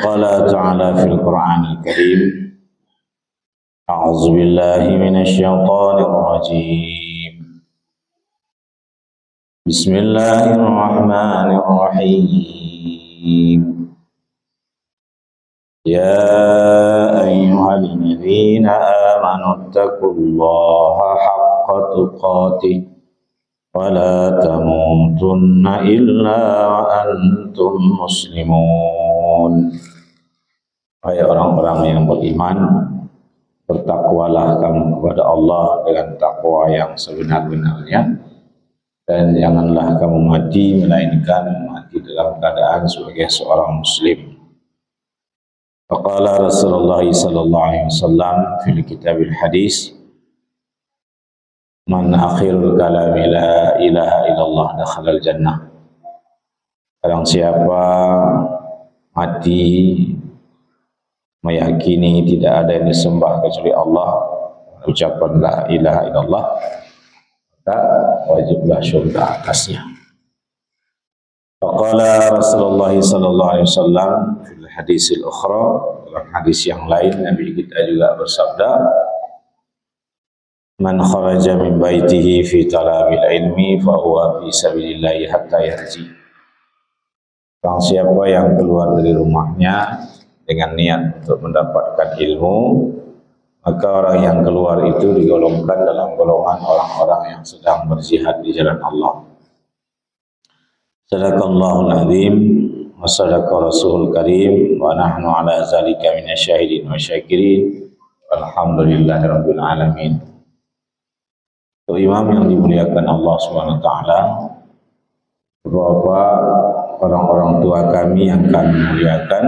قال تعالى في القرآن الكريم أعوذ بالله من الشيطان الرجيم بسم الله الرحمن الرحيم يا أيها الذين آمنوا اتقوا الله حق تقاته ولا تموتن إلا وأنتم مسلمون. Hai orang-orang yang beriman, bertakwalah kamu kepada Allah dengan takwa yang sebenar-benarnya, dan janganlah kamu mati melainkan mati dalam keadaan sebagai seorang muslim. Faqala Rasulullah sallallahu alaihi wasallam fil kitabil hadis, man akhirul kalami la ilaha illallah dakhalal jannah. Barang siapa mati meyakini tidak ada yang disembah kecuali Allah, ucapan la ilaha illallah, maka wajiblah syurga atasnya. Faqala Rasulullah sallallahu alaihi wasallam fil hadisil ukhra, dalam hadis yang lain Nabi kita juga bersabda, man kharaja min baitihi fi talabil ilmi fa huwa fi sabilillah hatta yarji. Barang siapa yang keluar dari rumahnya dengan niat untuk mendapatkan ilmu, maka orang yang keluar itu digolongkan dalam golongan orang-orang yang sedang berjihad di jalan Allah. Sadaqallahul azim wa sadaqa rasulul karim wa nahnu ala zalika minasyahidin wa syakirin walhamdulillahirabbil alamin. Untuk imam yang dimuliakan Allah SWT, beberapa orang-orang tua kami yang kami muliakan,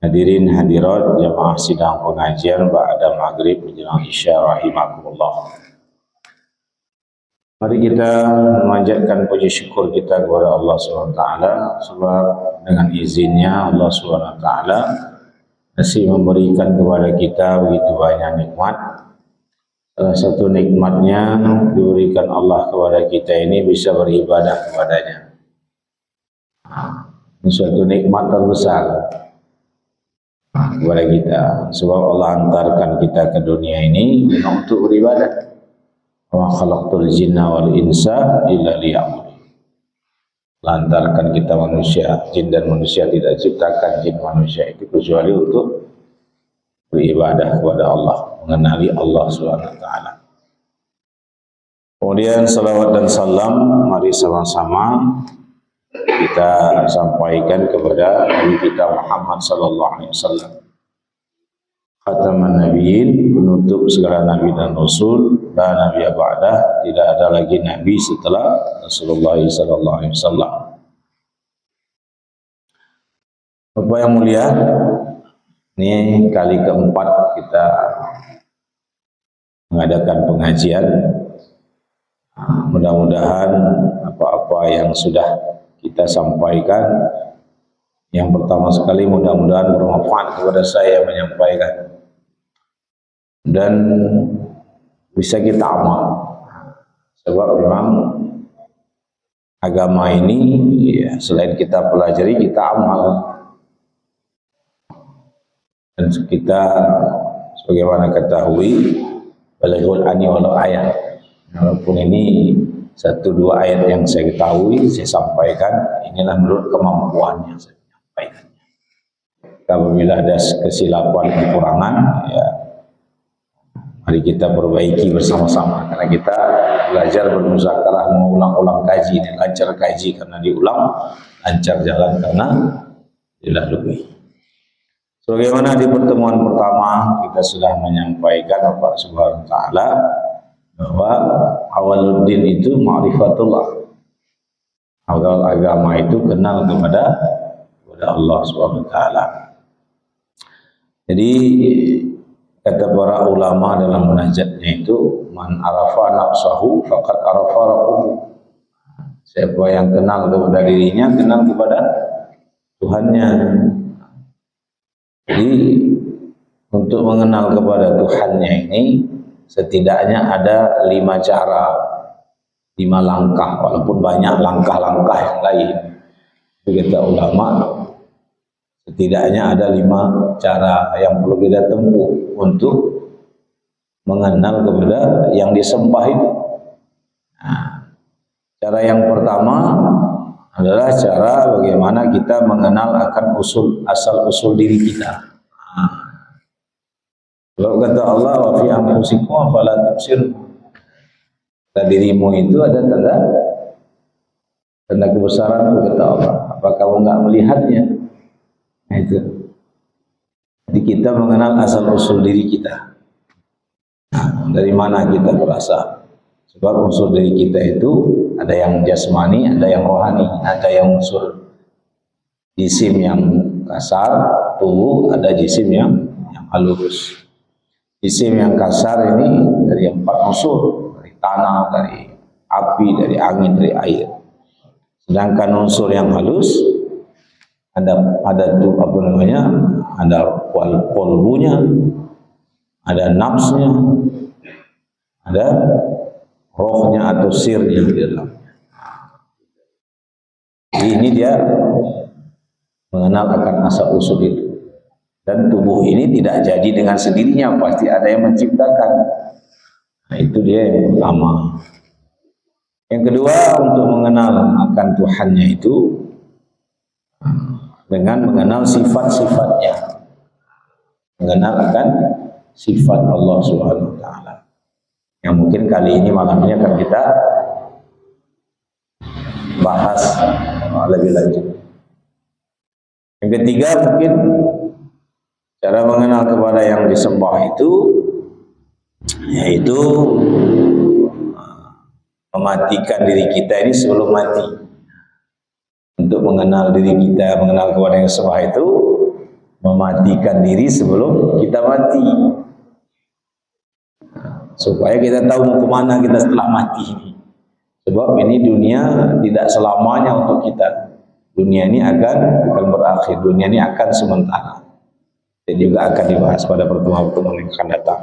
hadirin hadirat jamaah sidang pengajian ba'da maghrib menjelang isya rahimakumullah. Mari kita memanjatkan puji syukur kita kepada Allah SWT, sebab dengan izinnya Allah SWT masih memberikan kepada kita begitu banyak nikmat. Salah satu nikmatnya diberikan Allah kepada kita ini bisa beribadah kepadanya. Ini suatu nikmat terbesar kepada kita, sebab Allah hantarkan kita ke dunia ini untuk beribadah. Wa khalaqtul jinna wal insa illa liya'budun. Lantarkan kita manusia, jin dan manusia, tidak ciptakan jin manusia itu kecuali untuk beribadah kepada Allah, mengenali Allah SWT. Kemudian salawat dan salam mari sama-sama kita sampaikan kepada Nabi kita Muhammad sallallahu alaihi wasallam, khataman nabiyyin, penutup segala nabi dan rasul, la nabiyya ba'dah, tidak ada lagi nabi setelah Rasulullah sallallahu alaihi wasallam. Bapak yang mulia, ini kali keempat kita mengadakan pengajian. Mudah-mudahan apa-apa yang sudah kita sampaikan, yang pertama sekali mudah-mudahan bermanfaat kepada saya menyampaikan, dan bisa kita amal. Sebab memang agama ini ya, selain kita pelajari, kita amal. Dan kita sebagaimana ketahui, balaghul ani walau ayat, walaupun ini satu dua ayat yang saya ketahui, saya sampaikan, inilah menurut kemampuannya saya menyampaikan. Apabila ada kesilapan, kekurangan, ya mari kita perbaiki bersama-sama, karena kita belajar bermuzakarah, mengulang-ulang kaji, ini lancar kaji karena diulang, lancar jalan karena dilalui. Sebagaimana di pertemuan pertama kita sudah menyampaikan Allah Subhanahu wa taala bahwa awaluddin itu ma'rifatullah. Awal agama itu kenal kepada Allah Subhanahu wa taala. Jadi kata para ulama dalam munajatnya itu, man arafa nafsahu faqad arafa rabbuhu. Siapa yang kenal kepada dirinya, kenal kepada Tuhannya. Jadi untuk mengenal kepada Tuhannya ini setidaknya ada 5 cara, 5 langkah, walaupun banyak langkah-langkah yang lain. Kata ulama, Setidaknya ada 5 cara yang perlu kita tempuh untuk mengenal kepada yang disembah itu. Nah, cara yang pertama adalah cara bagaimana kita mengenal akan asal-usul diri kita. Kalau kata Allah, wa fi anfusikum afala tubsirun. Pada dirimu itu ada tanda kebesaran, kata Allah. Apa kamu enggak melihatnya? Nah, itu. Jadi kita mengenal asal-usul diri kita. Nah, dari mana kita berasal? Sebab unsur diri kita itu ada yang jasmani, ada yang rohani, ada yang unsur jisim yang kasar, tubuh, ada jisim yang halus. Jisim yang kasar ini dari 4 unsur, dari tanah, dari api, dari angin, dari air. Sedangkan unsur yang halus ada tuh apa namanya? Ada kolbunya, ada nafsnya, ada rohnya atau sirnya di dalamnya. Jadi ini dia mengenal akan asal usul itu. Dan tubuh ini tidak jadi dengan sendirinya, pasti ada yang menciptakan. Nah, itu dia yang pertama. Yang kedua, untuk mengenal akan Tuhannya itu dengan mengenal sifat-sifatnya. Mengenal akan sifat Allah Subhanahu wa taala. Yang mungkin kali ini malamnya akan kita bahas lebih lanjut. Yang ketiga, mungkin cara mengenal kepada yang disembah itu yaitu mematikan diri kita ini sebelum mati. Untuk mengenal diri kita, mengenal kepada yang disembah itu mematikan diri sebelum kita mati, supaya kita tahu mau kemana kita setelah mati ini. Sebab ini dunia tidak selamanya untuk kita. Dunia ini akan berakhir, dunia ini akan sementara. Dan juga akan dibahas pada pertemuan-pertemuan yang akan datang.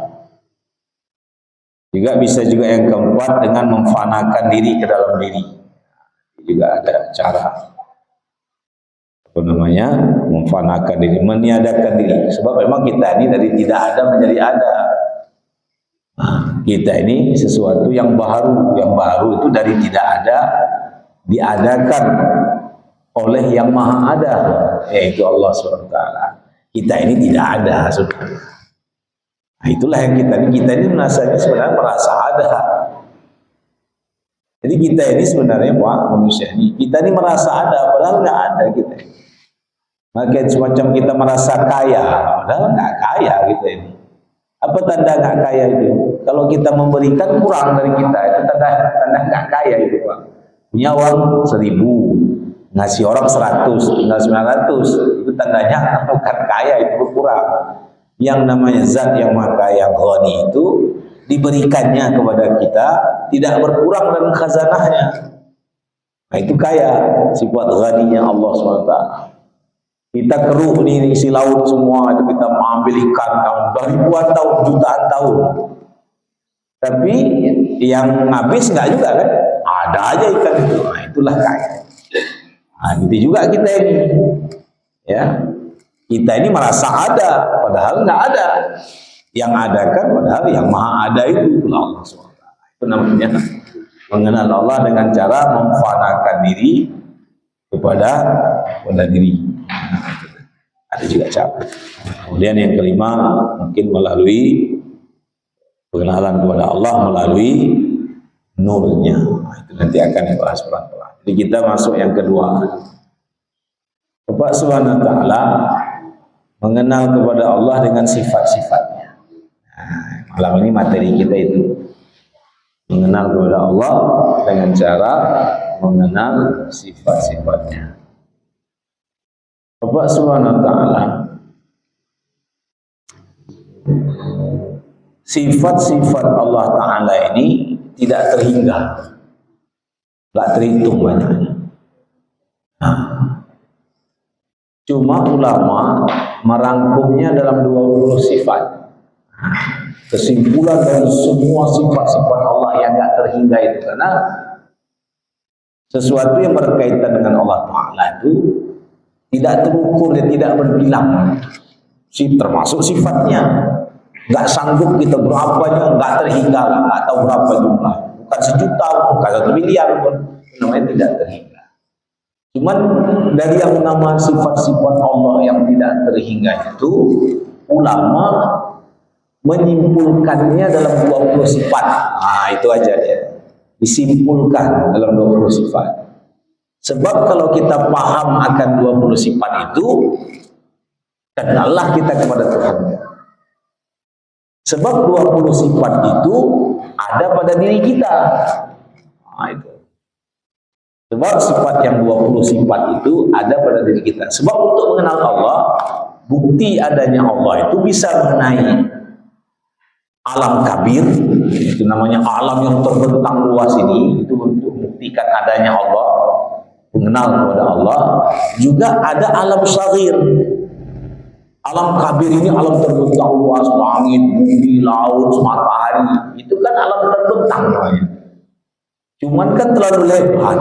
Juga bisa juga yang keempat dengan memfanakan diri ke dalam diri. Juga ada cara apa namanya, memfanakan diri, meniadakan diri. Sebab memang kita ini dari tidak ada menjadi ada. Nah, kita ini sesuatu yang baru. Yang baru itu dari tidak ada diadakan oleh yang maha ada, yaitu Allah SWT. Kita ini tidak ada, saudara. Nah, itulah yang kita ini sebenarnya merasa ada. Jadi kita ini sebenarnya manusia ini, kita ini merasa ada, padahal nggak ada kita. Maka semacam kita merasa kaya, padahal nggak kaya kita ini. Apa tanda nggak kaya itu? Kalau kita memberikan kurang dari kita, itu tanda nggak kaya itu, Pak. Punya uang 1.000, ngasih orang 100, tinggal 900, itu tandanya bukan kaya, itu berkurang. Yang namanya zat yang maha kaya, ghani, itu diberikannya kepada kita tidak berkurang dalam khazanahnya. Nah, itu kaya, sifat ghaninya Allah SWT. Kita keruh nih isi laut semua, itu kita mengambil ikan ribuan tahun, jutaan tahun. Tapi yang habis enggak juga kan? Ada aja ikan itu. Nah, itulah kaya. Nah, gitu juga kita ini. Ya. Kita ini merasa ada, padahal enggak ada. Yang ada kan padahal yang maha ada itu Allah SWT. Itu namanya mengenal Allah dengan cara memfanakan diri kepada diri. Ada juga cara. Kemudian yang kelima, mungkin melalui pengenalan kepada Allah melalui nurnya. Nah, itu nanti akan dibahas pelan-pelan. Jadi kita masuk yang kedua. Bapak Subhanahu wa taala mengenal kepada Allah dengan sifat-sifatnya. Nah, malam ini materi kita itu mengenal kepada Allah dengan cara mengenal sifat-sifatnya. Bapak Subhanahu wa taala, sifat-sifat Allah Ta'ala ini tidak terhingga, tidak terhitung banyaknya. Nah, cuma ulama merangkumnya dalam 20 sifat. Kesimpulan dari semua sifat-sifat Allah yang tidak terhingga itu, karena sesuatu yang berkaitan dengan Allah Ta'ala itu tidak terukur dan tidak berbilang. Termasuk sifatnya. Nggak sanggup kita berapanya, nggak terhingga, nggak tahu berapa jumlah. Bukan sejuta, bukan 1 miliar pun, namanya tidak terhingga. Cuman dari yang nama sifat-sifat Allah yang tidak terhingga itu, ulama menyimpulkannya dalam 20 sifat. Nah, itu aja dia. Disimpulkan dalam 20 sifat. Sebab kalau kita paham akan 20 sifat itu, kenallah kita kepada Tuhan. Sebab 20 sifat itu ada pada diri kita. Nah, itu. Sebab sifat yang 20 sifat itu ada pada diri kita. Sebab untuk mengenal Allah, bukti adanya Allah itu bisa mengenai alam kabir, itu namanya alam yang terbentang luas ini, itu untuk membuktikan adanya Allah, mengenal kepada Allah. Juga ada alam saghir. Alam kabir ini alam terbentang luas, langit, bumi, laut, matahari. Itu kan alam terbentang namanya. Cuman kan terlalu lebar.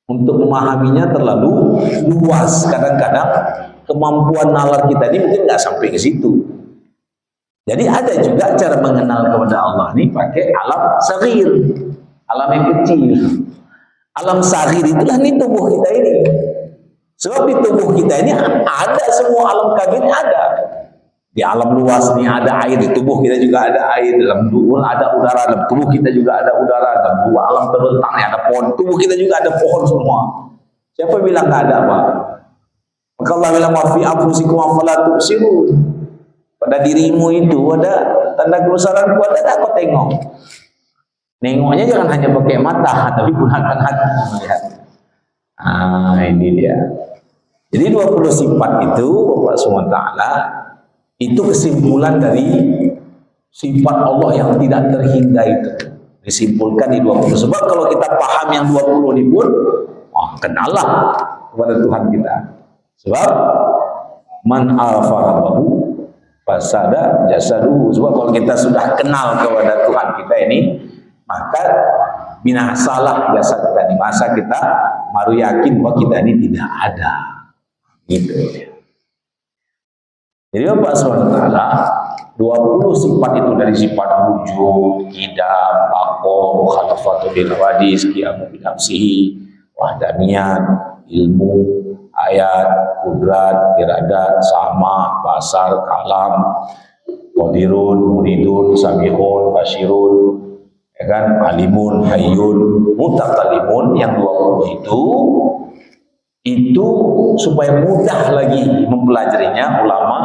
Untuk memahaminya terlalu luas. Kadang-kadang kemampuan nalar kita ini mungkin nggak sampai ke situ. Jadi ada juga cara mengenal kepada Allah ini pakai alam saghir, alam yang kecil. Alam saghir itulah nih tubuh kita ini. Sebab di tubuh kita ini ada semua alam kabir ada. Di alam luas nih ada air, di tubuh kita juga ada air, dalam tubuh ada udara, dalam tubuh kita juga ada udara, dalam dua alam terbentang ada pohon, tubuh kita juga ada pohon semua. Siapa bilang nggak ada, Pak? Maka Allah bilang wa fi anfusikum afala tubsirun. Pada dirimu itu ada tanda kebesaran kuat, ada kau tengok. Nengoknya jangan hanya pakai mata, tapi gunakan hati melihat. Ah, ini dia. Jadi 20 sifat itu Bapak SWT itu kesimpulan dari sifat Allah yang tidak terhingga itu. Disimpulkan di 20. Sebab kalau kita paham yang 20 ini pun, kenallah kepada Tuhan kita. Sebab man al-farabahu fasada jasaduhu. Sebab kalau kita sudah kenal kepada Tuhan kita ini, maka binasalah jasad kita ini. Masa kita baru yakin bahwa kita ini tidak ada. Gitu. Jadi Bapak SWT 20 sifat itu dari sifat wujud, qidam, baqo, khalafatu bil wadis, qiyamu bi nafsihi, wahdaniyat, ilmu, ayat, kudrat, iradat, sama, basar, kalam, qadirun, muridun, samihun, basyirun, ya kan, alimun, hayyun, mutakalimun. Yang 20 itu supaya mudah lagi mempelajarinya, ulama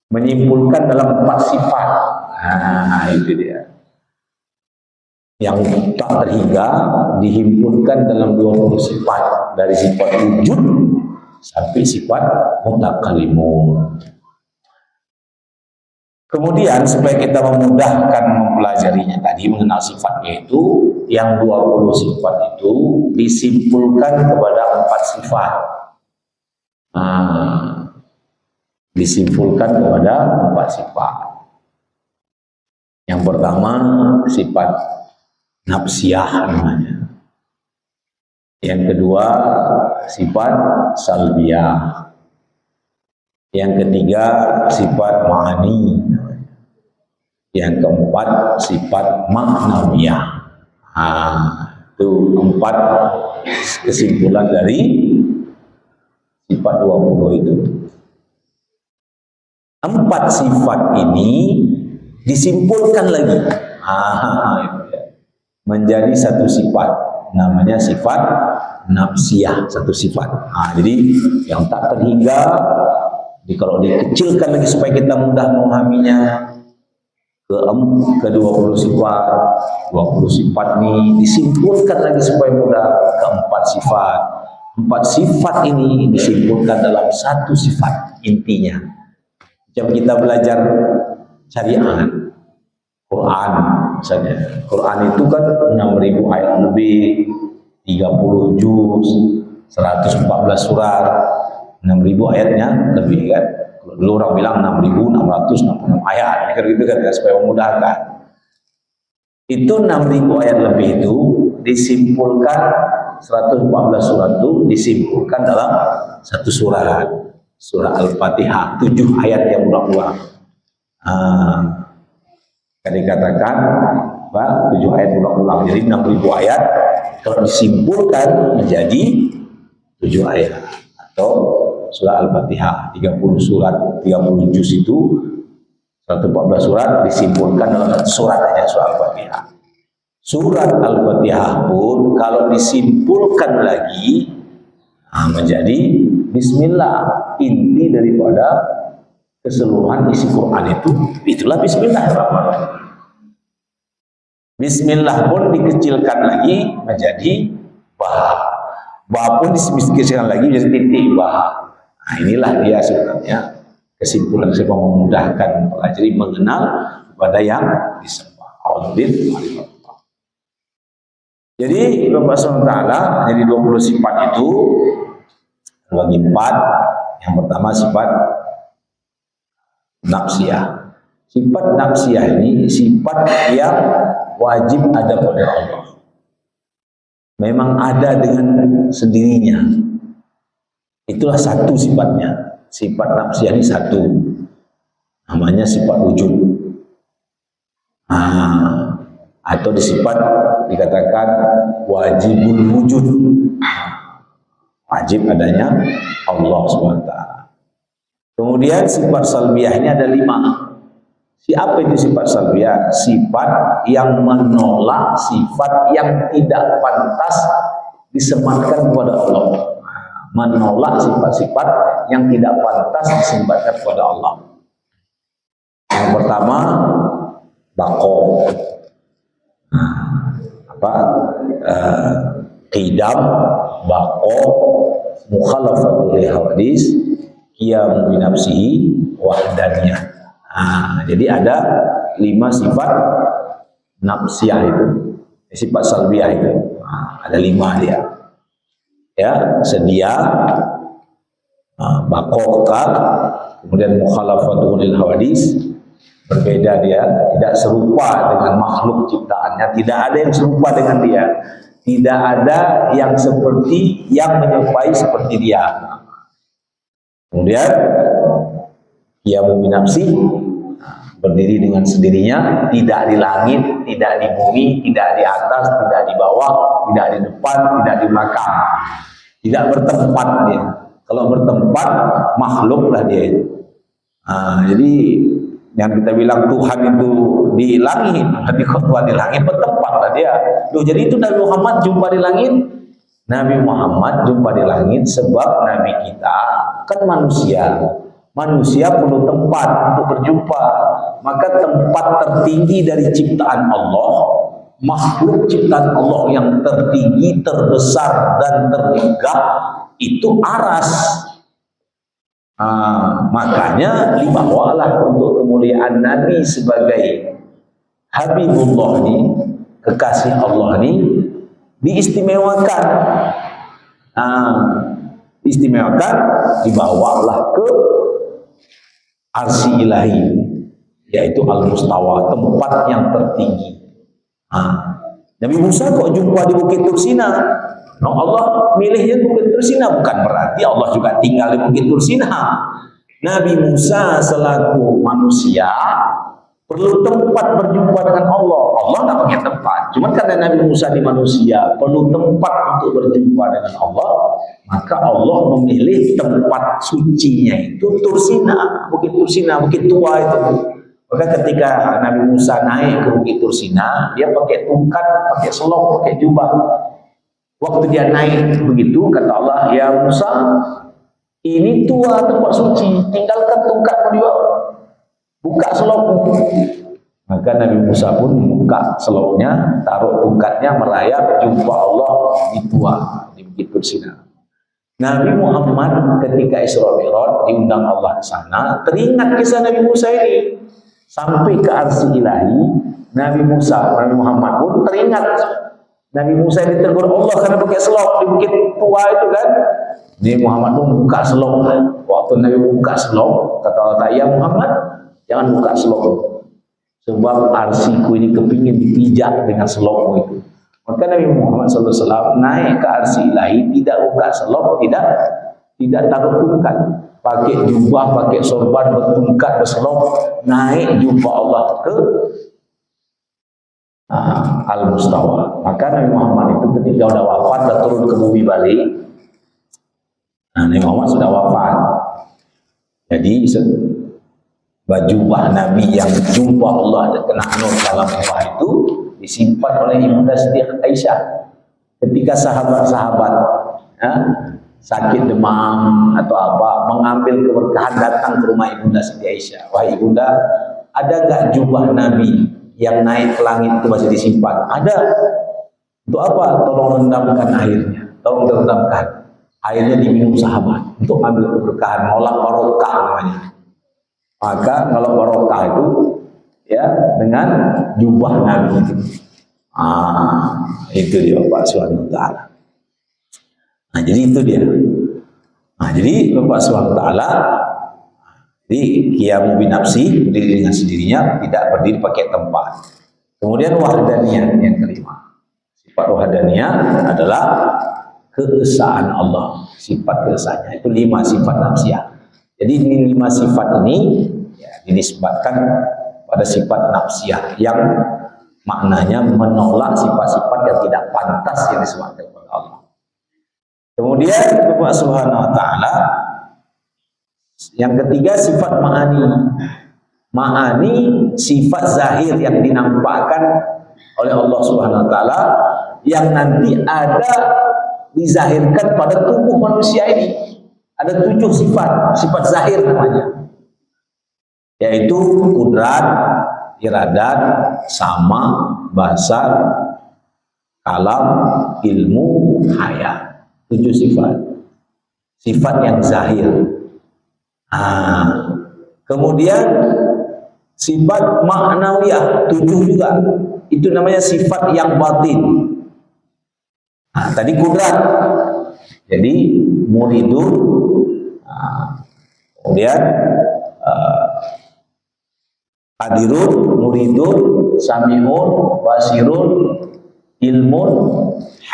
menyimpulkan dalam 4 sifat. Nah, itu dia. Yang tak terhingga dihimpunkan dalam 20 sifat, dari sifat wujud sampai sifat mutakalimun. Kemudian supaya kita memudahkan mempelajarinya tadi, mengenal sifatnya itu, yang 20 sifat itu disimpulkan kepada 4 sifat. Disimpulkan kepada 4 sifat. Yang pertama sifat nafsiyah namanya. Yang kedua sifat salbiyah. Yang ketiga sifat ma'ani. Yang keempat sifat maknawiyah. Itu 4 kesimpulan dari sifat 20 itu. 4 sifat ini disimpulkan lagi menjadi 1 sifat, namanya sifat nafsiyah, 1 sifat. Jadi yang tak terhingga, kalau dikecilkan lagi supaya kita mudah memahaminya, ke 20 sifat, 20 sifat ini disimpulkan lagi supaya mudah ke 4 sifat. 4 sifat ini disimpulkan dalam 1 sifat intinya. Jika kita belajar syariat, Quran misalnya, Quran itu kan 6.000 ayat lebih, 30 juz, 114 surat, 6.000 ayatnya lebih kan. Dulu orang bilang 6.666 ayat, gitu kan, supaya memudahkan. Itu 6.000 ayat lebih itu disimpulkan 114 surat itu disimpulkan dalam satu surat, surah Al-Fatihah, 7 ayat yang berulang-ulang. Kan dikatakan 7 ayat berulang-ulang, jadi 6000 ayat kalau disimpulkan menjadi 7 ayat, atau surah Al-Fatihah 30 surat, 30 juz itu 114 surat disimpulkan dalam satu surat aja, surah Al-Fatihah. Surat Al-Fatihah pun kalau disimpulkan lagi menjadi Bismillah. Inti daripada keseluruhan isi Quran itulah Bismillahirrahmanirrahim. Bismillah pun dikecilkan lagi menjadi Ba. Ba pun dikecilkan lagi menjadi titik Ba. Nah, inilah dia sebenarnya kesimpulan saya memudahkan pelajari mengenal kepada yang disembah. Alhamdulillah. Jadi Bapak SWT, jadi 20 sifat itu bagi 4. Yang pertama sifat nafsiyah. Sifat nafsiyah ini sifat yang wajib ada pada Allah. Memang ada dengan sendirinya. Itulah satu sifatnya. Sifat nafsiyah ini satu. Namanya sifat wujud. Atau disifat dikatakan wajibul wujud. Wajib adanya Allah SWT. Kemudian sifat salbiyah ini ada 5. Siapa itu sifat salbiyah? Sifat yang menolak sifat yang tidak pantas disematkan kepada Allah. Menolak sifat-sifat yang tidak pantas disematkan kepada Allah. Yang pertama, baqo. Qidam, baqo, mukhalafatul hawadis, qiyam bi nafsihi, wahdaniyah. Jadi ada 5 sifat nafsiyah itu, sifat salbiyah itu. Ada 5 dia. Ya, sedia, baqo kekal, kemudian mukhalafatul hawadis, berbeda dia, tidak serupa dengan makhluk ciptaannya, tidak ada yang serupa dengan dia, tidak ada yang seperti yang menyerupai seperti dia. Kemudian qiyamu bi nafsi, berdiri dengan sendirinya, tidak di langit, tidak di bumi, tidak di atas, tidak di bawah, tidak di depan, tidak di belakang, tidak bertempat dia. Kalau bertempat, makhluklah dia itu. Jadi yang kita bilang Tuhan itu di langit, berarti Tuhan di langit, bertempatlah dia. Jadi itu Nabi Muhammad jumpa di langit. Nabi Muhammad jumpa di langit sebab Nabi kita kan manusia. Manusia perlu tempat untuk berjumpa. Maka tempat tertinggi dari ciptaan Allah, makhluk ciptaan Allah yang tertinggi, terbesar dan termegah itu aras. Makanya dibawalah untuk kemuliaan Nabi sebagai Habibullah ini, kekasih Allah ini, diistimewakan. Diistimewakan, dibawalah ke arsy ilahi, yaitu al-mustawa, tempat yang tertinggi. Nabi Musa kok jumpa di Bukit Tursina? Allah milihnya Bukit Tursina, bukan berarti Allah juga tinggal di Bukit Tursina. Nabi Musa selaku manusia perlu tempat berjumpa dengan Allah. Allah nggak pakai tempat, cuma karena Nabi Musa di manusia perlu tempat untuk berjumpa dengan Allah, maka Allah memilih tempat sucinya itu Tursina, Bukit Tursina, Bukit Tua itu. Maka ketika Nabi Musa naik ke Bukit Tursina, dia pakai tongkat, pakai selop, pakai jubah. Waktu dia naik begitu, kata Allah, ya Musa, ini tua tempat suci, tinggalkan tongkatmu di bawah, buka selopmu. Maka Nabi Musa pun buka selopnya, taruh tongkatnya, merayap, jumpa Allah di tua, di Bukit Tursina. Nabi Muhammad ketika Isra Mi'raj diundang Allah ke sana, teringat kisah Nabi Musa ini. Sampai ke arsy ilahi, Nabi Muhammad pun teringat. Nabi Musa ditegur Allah karena pakai selop di Bukit Tua itu kan. Nabi Muhammad pun buka selop. Waktu Nabi buka selop, kata Allah, ya Muhammad, jangan buka selop. Sebab arsiku ini kepingin dipijak dengan selopmu itu. Maka Nabi Muhammad SAW naik ke arsy ilahi, tidak buka selop, tidak taruh tungkat, pakai jubah, pakai sorban, bertungkat, berselop, naik jumpa Allah ke Al-Mustawa. Maka Nabi Muhammad itu ketika sudah wafat, sudah turun ke bumi balik. Nabi Muhammad sudah wafat. Jadi baju Nabi yang jumpa Allah dan kena nur dalam Allah itu disimpan oleh Ibunda Siti Aisyah. Ketika sahabat-sahabat sakit demam atau apa, mengambil keberkahan, datang ke rumah Ibunda Siti Aisyah. Wahai Ibunda, ada enggak jubah Nabi yang naik ke langit itu masih disimpan? Ada. Untuk apa? Tolong rendamkan airnya. Tolong direndamkan. Airnya diminum sahabat untuk ambil keberkahan, nolak barokah namanya. Maka kalau barokah itu ya dengan jubah Nabi itu. Itu dia Bapak Subhanahu wa taala. Jadi itu dia. Jadi Bapak Subhanahu wa taala, jadi qiyamu binafsi, berdiri dengan sendirinya, tidak berdiri pakai tempat. Kemudian wahdaniyah yang kelima. Sifat wahdaniyah adalah keesaan Allah, sifat keesaannya. Itu 5 sifat nafsiyah. Jadi ini 5 sifat ini ya, dinisbatkan pada sifat nafsiyah yang maknanya menolak sifat-sifat yang tidak pantas yang disebutkan oleh Allah. Kemudian Bapak Subhanahu wa taala yang ketiga sifat ma'ani. Ma'ani sifat zahir yang dinampakkan oleh Allah Subhanahu wa taala yang nanti ada dizahirkan pada tubuh manusia ini. Ada 7 sifat zahir namanya, yaitu kudrat, iradat, sama, basar, kalam, ilmu, haya. 7 sifat yang zahir. Kemudian sifat ma'nawiyah 7 juga, itu namanya sifat yang batin. Tadi kudrat, jadi muridun, kemudian hadirun, muridun, sami'un, basirun, ilmun,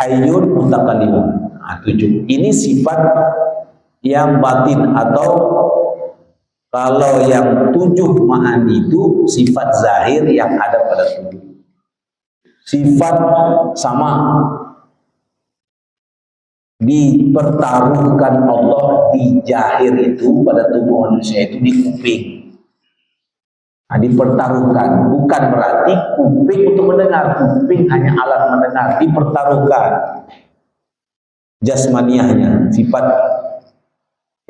hayyun, mutakallimun. 7. Ini sifat yang batin, atau kalau yang 7 ma'ani itu sifat zahir yang ada pada tubuh. Sifat sama, dipertaruhkan Allah di jahir itu pada tubuh manusia itu di kuping. Dipertaruhkan, bukan berarti kuping untuk mendengar. Kuping hanya alat mendengar, dipertaruhkan jasmaniahnya. Sifat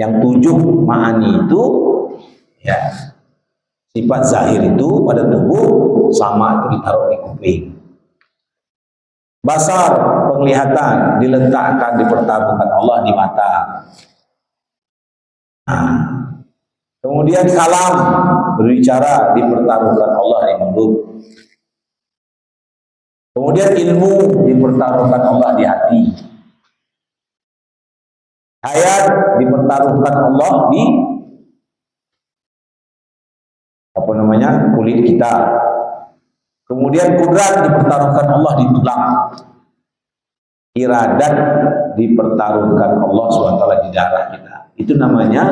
yang 7 ma'ani itu ya, sifat zahir itu pada tubuh sama, itu ditaruh di kuping. Basar, penglihatan, diletakkan, dipertaruhkan Allah di mata. Kemudian kalam, berbicara, dipertaruhkan Allah di mulut. Kemudian ilmu, dipertaruhkan Allah di hati. Hayat, dipertaruhkan Allah di kulit kita. Kemudian kudrat, dipertaruhkan Allah di tulang. Iradat, dipertaruhkan Allah SWT di darah kita. Itu namanya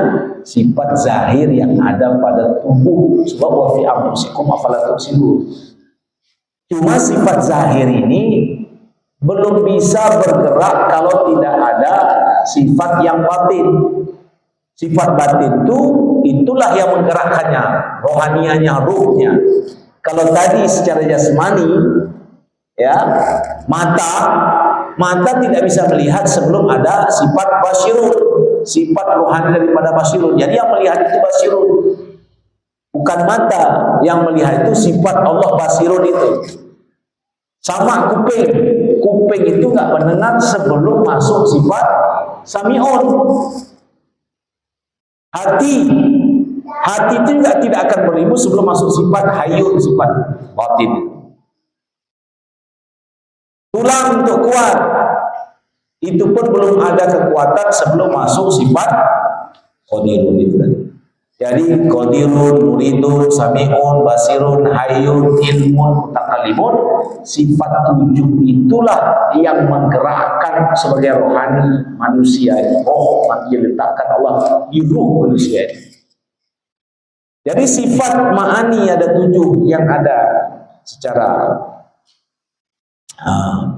sifat zahir yang ada pada tubuh. Sebab wa fi anfusikum afala tubsirun. Cuma sifat zahir ini belum bisa bergerak kalau tidak ada sifat yang batin. Sifat batin itulah yang menggerakkannya, rohanianya, ruhnya. Kalau tadi secara jasmani, ya, mata tidak bisa melihat sebelum ada sifat basirun, sifat rohani daripada basirun. Jadi yang melihat itu basirun, bukan mata yang melihat, itu sifat Allah basirun itu. Sama kuping itu nggak mendengar sebelum masuk sifat sami'un. Hati itu juga tidak akan beribu sebelum masuk sifat hayyun, sifat batin. Tulang untuk kuat, itu pun belum ada kekuatan sebelum masuk sifat qadirun itu tadi. Jadi qadirun, muridun, sami'un, basirun, hayyun, ilmun, mutakallimun, sifat 7 itulah yang menggerakkan sebagai rohani manusia ini. Roh yang diletakkan Allah di ruh manusia ini. Jadi sifat ma'ani ada 7 yang ada secara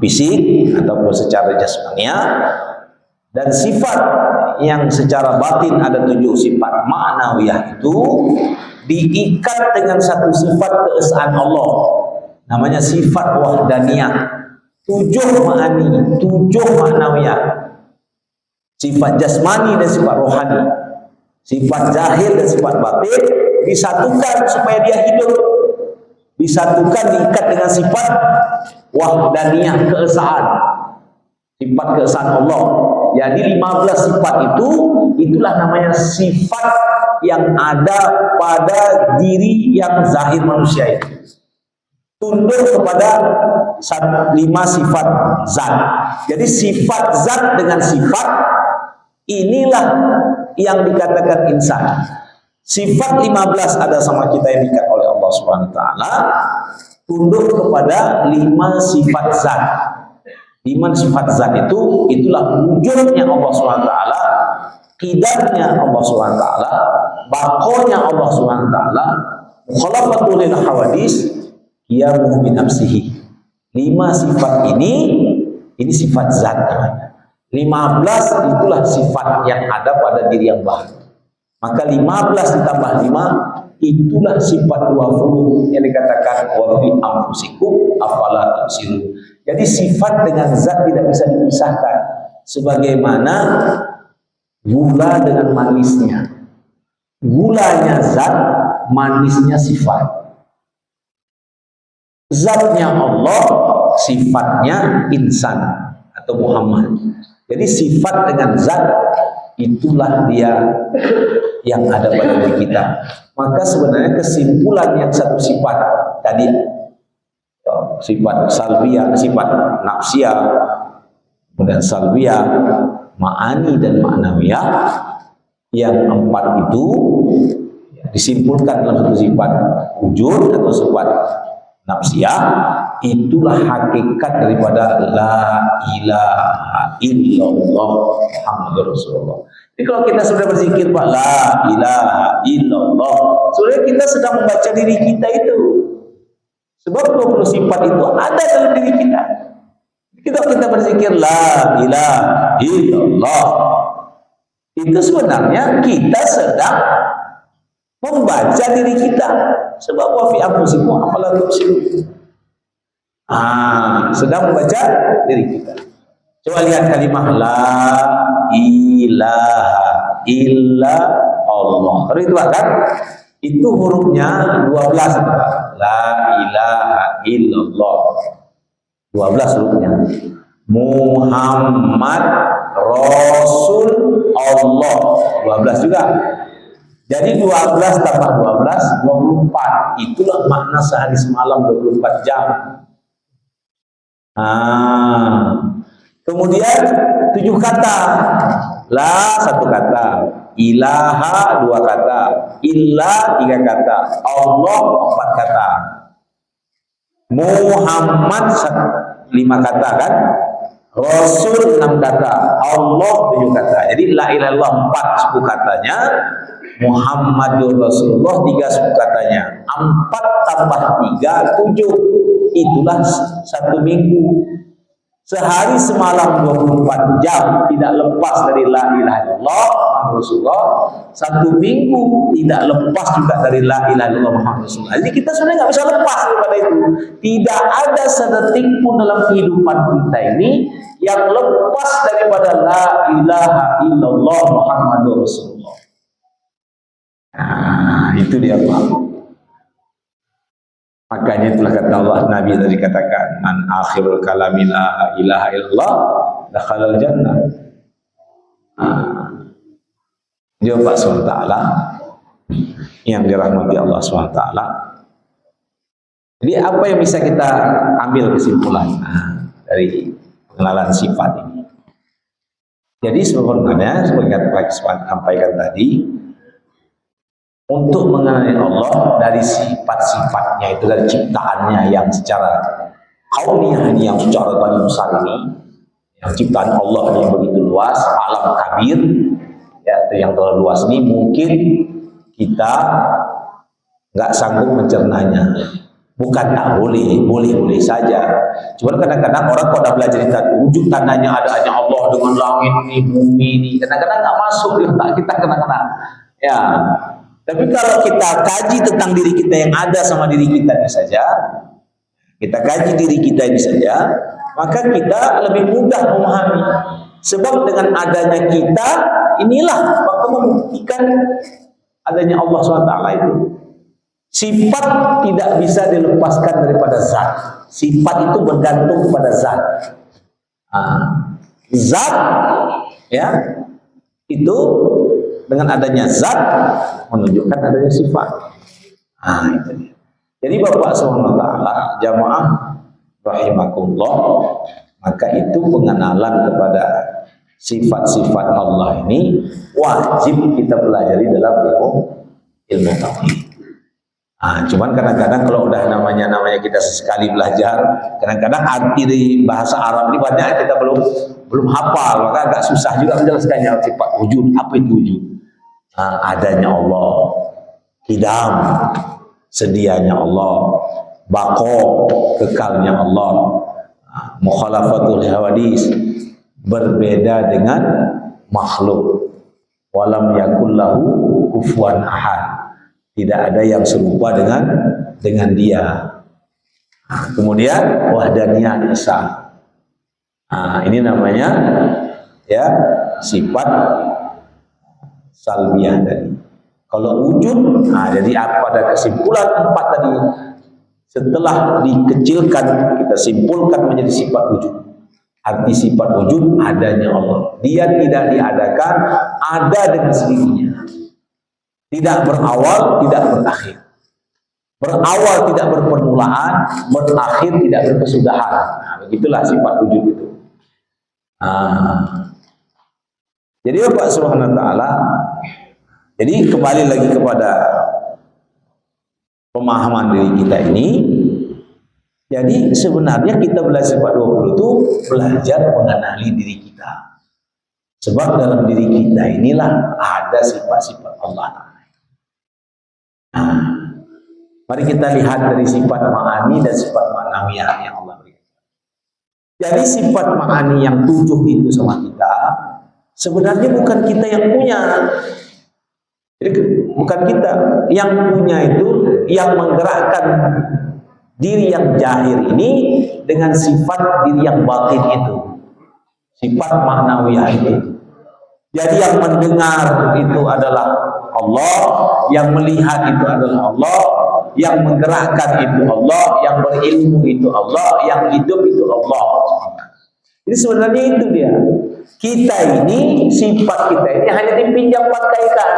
fisik ataupun secara jasmania, dan sifat yang secara batin ada 7 sifat ma'nawiyah itu diikat dengan satu sifat keesaan Allah, namanya sifat wahdaniyah. 7 ma'ani, 7 ma'nawiyah, sifat jasmani dan sifat rohani, sifat zahir dan sifat batin disatukan supaya dia hidup, disatukan diikat dengan sifat wahdaniyah, keesaan, sifat keesaan Allah. Jadi 15 sifat itulah namanya sifat yang ada pada diri yang zahir manusia itu. Tunduk kepada 5 sifat zat. Jadi sifat zat dengan sifat inilah yang dikatakan insan. Sifat 15 ada sama kita yang diikat oleh Allah Subhanahu wa taala, tunduk kepada 5 sifat zat. 5 sifat zat itulah wujudnya Allah SWT, qidamnya Allah SWT, baqonya Allah SWT, mukhalafatul lil hawadis, qiyamuhu bi nafsihi. 5 sifat ini sifat zat namanya. 15 itulah sifat yang ada pada diri yang baik. Maka 15 ditambah 5 itulah sifat 20 yang dikatakan wa fi anfusikum afala tubsirun. Jadi sifat dengan zat tidak bisa dipisahkan. Sebagaimana gula dengan manisnya. Gulanya zat, manisnya sifat. Zatnya Allah, sifatnya insan atau Muhammad. Jadi sifat dengan zat itulah dia yang ada pada diri kita. Maka sebenarnya kesimpulan yang satu sifat tadi, sifat salbiyah, sifat nafsiyah, kemudian salbiyah, ma'ani dan ma'nawiyah, yang 4 itu disimpulkan dalam satu sifat wujud atau sifat nafsiyah. Itulah hakikat daripada la ilaha illallah Muhammadur Rasulullah. Jadi kalau kita sudah berzikir Pak la ilaha illallah, sebenarnya kita sedang membaca diri kita itu. Sebab 20 sifat itu ada dalam diri kita. Kita berzikir la ilaha illallah, itu sebenarnya kita sedang membaca diri kita. Sebab wa fi anfusikum afala tubsirun. Sedang membaca diri kita. Coba lihat kalimat la ilaha illa Allah. Itu kan? Itu hurufnya 12. La ilaha illallah. 12 hurufnya. Muhammad Rasul Allah. 12 juga. Jadi 12 tambah 12, 24. Itulah makna sehari semalam 24 jam. Kemudian 7 kata. La 1 kata, ilaha 2 kata, illa 3 kata, Allah 4 kata, Muhammad 5 kata kan, Rasul 6 kata, Allah 7 kata. Jadi la ilaha illallah 4 suku katanya, Muhammadur Rasulullah 3 suku katanya. 4 tambah 3 7. Itulah 1 minggu. Sehari semalam 24 jam tidak lepas dari la ilaha illallah Muhammadur Rasulullah. 1 minggu tidak lepas juga dari la ilaha illallah Muhammadur Rasulullah. Jadi kita sebenarnya nggak bisa lepas daripada itu. Tidak ada sedetik pun dalam kehidupan kita ini yang lepas daripada la ilaha illallah Muhammadur Rasulullah. Itu dia Pak. Makanya itulah kata Allah, Nabi tadi katakan, man akhirul kalami la ilaha illallah dakhalal jannah. Dia Pak SWT yang dirahmati Allah SWT. Jadi apa yang bisa kita ambil kesimpulan dari pengenalan sifat ini? Jadi sebenarnya seperti yang saya sampaikan tadi, untuk mengenali Allah dari sifat-sifatnya itu, dari ciptaannya yang secara kauniyah ini, yang secara paling besar ini, yang ciptaan Allah yang begitu luas, alam kabir, ya, itu yang terlalu luas ini, mungkin kita nggak sanggup mencernanya. Bukan tak boleh, boleh-boleh saja. Cuma kadang-kadang orang kalau udah belajar wujud tandanya adanya Allah dengan langit ini, bumi ini, kadang-kadang nggak masuk di otak kita kadang-kadang. Ya, tapi kalau kita kaji tentang diri kita yang ada sama diri kita ini saja, kita kaji diri kita ini saja, maka kita lebih mudah memahami. Sebab dengan adanya kita, inilah maka membuktikan adanya Allah SWT itu. Sifat tidak bisa dilepaskan daripada zat. Sifat itu bergantung pada zat. Zat, ya, itu dengan adanya zat menunjukkan adanya sifat. Itu dia. Jadi Bapak SWT, jamaah rahimakumullah, maka itu pengenalan kepada sifat-sifat Allah ini wajib kita pelajari dalam ilmu tauhid. Cuman kadang-kadang kalau udah namanya kita sesekali belajar, kadang-kadang arti dari bahasa Arab ini banyak kita belum hafal, maka agak susah juga menjelaskannya. Sifat wujud, apa itu wujud? Adanya Allah, qidam, sedianya Allah, baqo, kekalnya Allah, mukhalafatul hawadis, berbeda dengan makhluk, walam yakul lahu kufuwan ahad, tidak ada yang serupa dengan dia. Kemudian wahdaniyah esa. Ini namanya ya sifat salbiyah tadi. Kalau wujud, jadi pada kesimpulan 4 tadi, setelah dikecilkan kita simpulkan menjadi sifat wujud. Arti sifat wujud adanya Allah. Dia tidak diadakan, ada dengan sendirinya. Tidak berawal, tidak berakhir. Berawal tidak berpermulaan, berakhir tidak berkesudahan. Begitulah sifat wujud itu. Jadi Bapak Subhanahu wa taala, jadi kembali lagi kepada pemahaman diri kita ini. Jadi sebenarnya kita belajar sifat 20 itu belajar mengenali diri kita. Sebab dalam diri kita inilah ada sifat-sifat Allah. Mari kita lihat dari sifat ma'ani dan sifat ma'nawiyah yang Allah berikan. Jadi sifat ma'ani yang 7 itu sama kita, sebenarnya bukan kita yang punya. Jadi bukan kita yang punya, itu yang menggerakkan diri yang zahir ini dengan sifat diri yang batin itu, sifat ma'nawiyah itu. Jadi yang mendengar itu adalah Allah, yang melihat itu adalah Allah, yang menggerakkan itu Allah, yang berilmu itu Allah, yang hidup itu Allah. Jadi sebenarnya itu dia. Kita ini, sifat kita ini hanya dipinjam pakaikan.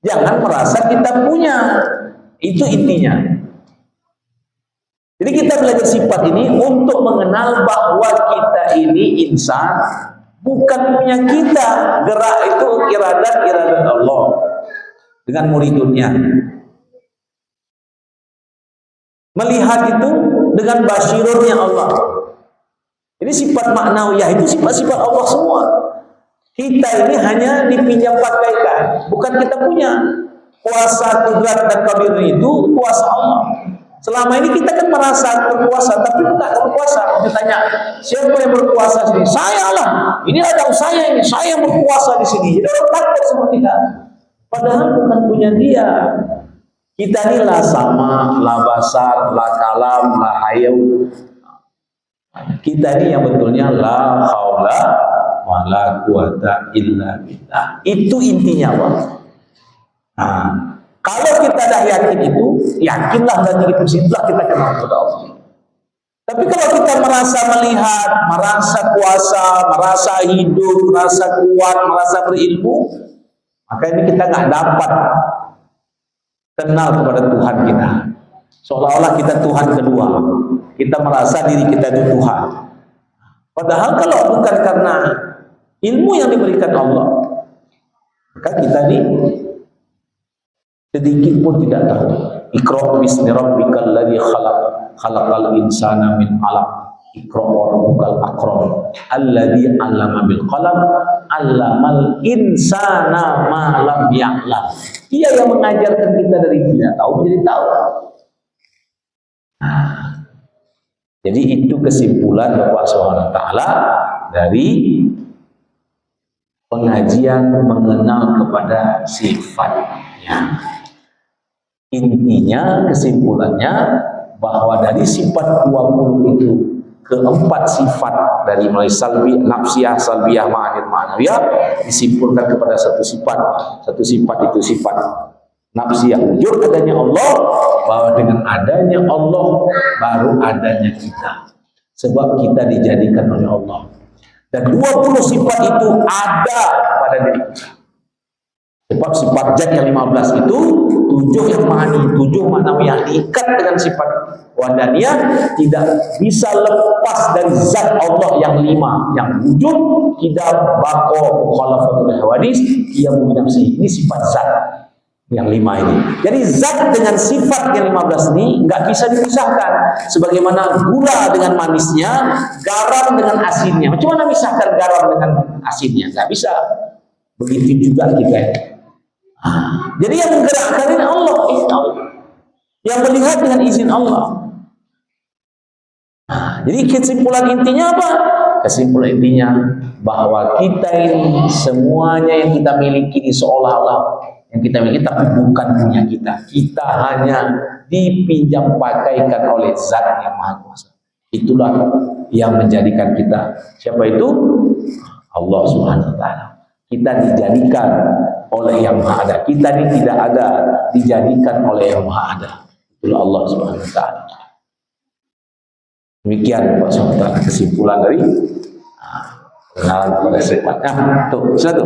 Jangan merasa kita punya. Itu intinya. Jadi kita belajar sifat ini untuk mengenal bahwa kita ini insan, bukan punya kita. Gerak itu iradat Allah dengan muridunnya. Melihat itu dengan basyirunnya Allah. Ini sifat maknawiyah, itu sifat-sifat Allah semua. Kita ini hanya dipinjam pakaikan, bukan kita punya. Kuasa, kudrat, dan qadir itu kuasa Allah. Selama ini kita kan merasa berkuasa, tapi tidak berkuasa. Ditanya, siapa yang berkuasa di sini? Saya lah. Ini ada saya ini, saya yang berkuasa di sini. Jadi orang takut sama dia. Padahal bukan punya dia. Kita ini la sama, la basar, la kalam, la hayaw. Kita ini yang betulnya la haula wa la quwata illa billah. Itu intinya, Pak. Kalau kita dah yakin itu, yakinlah berarti itu situlah kita kenal kepada Allah. Tapi kalau kita merasa melihat, merasa kuasa, merasa hidup, merasa kuat, merasa berilmu, maka ini kita nggak dapat kenal kepada Tuhan kita. Seolah-olah kita Tuhan kedua. Kita merasa diri kita itu Tuhan. Padahal kalau bukan karena ilmu yang diberikan Allah, maka kita ini sedikit pun tidak tahu. Iqra bismi rabbikal ladzi khalaq, khalaqal insana min 'alaq. Iqra rabbukal akram, alladzi 'allama bil qalam, 'allamal insana ma lam ya'lam. Dia yang mengajarkan kita dari tidak tahu menjadi tahu. Jadi itu kesimpulan Bapak Subhanahu wa taala dari pengajian mengenal kepada sifatnya. Intinya, kesimpulannya bahwa dari sifat 20 itu, keempat sifat dari mulai salbi, nafsiyah, salbiyah, ma'aniyah, ma'anawiyah disimpulkan kepada satu sifat. Satu sifat itu sifat nafsiyah, wujud adanya Allah, bahwa dengan adanya Allah baru adanya kita. Sebab kita dijadikan oleh Allah. Dan 20 sifat itu ada pada diri kita. Sebab sifat zat yang 15 itu 7 yang ma'ani, 7 ma'nawiyah diikat dengan sifat wadaniyah, tidak bisa lepas dari zat Allah yang 5, yang wujud, tidak bako, mukhalafatul hawadis, ia binafsi. Ini sifat zat yang 5 ini. Jadi zat dengan sifat yang 15 ini nggak bisa dipisahkan. Sebagaimana gula dengan manisnya, garam dengan asinnya. Macam mana misahkan garam dengan asinnya? Nggak bisa. Begitu juga kita. Jadi yang menggerakkan ini Allah, izin Allah. Yang melihat dengan izin Allah. Jadi kesimpulan intinya apa? Kesimpulan intinya bahwa kita ini semuanya yang kita miliki ini seolah-olah yang kita miliki, tapi bukan punya kita. Kita hanya dipinjam pakaikan oleh Zat yang Maha Kuasa. Itulah yang menjadikan kita. Siapa itu? Allah Subhanahu wa taala. Kita dijadikan oleh yang Maha Ada. Kita ini tidak ada, dijadikan oleh yang Maha Ada. Itulah Allah Subhanahu wa taala. Demikian Pak Subhanahu wa taala kesimpulan dari kenalan kepada sifatnya. Tuh, satu.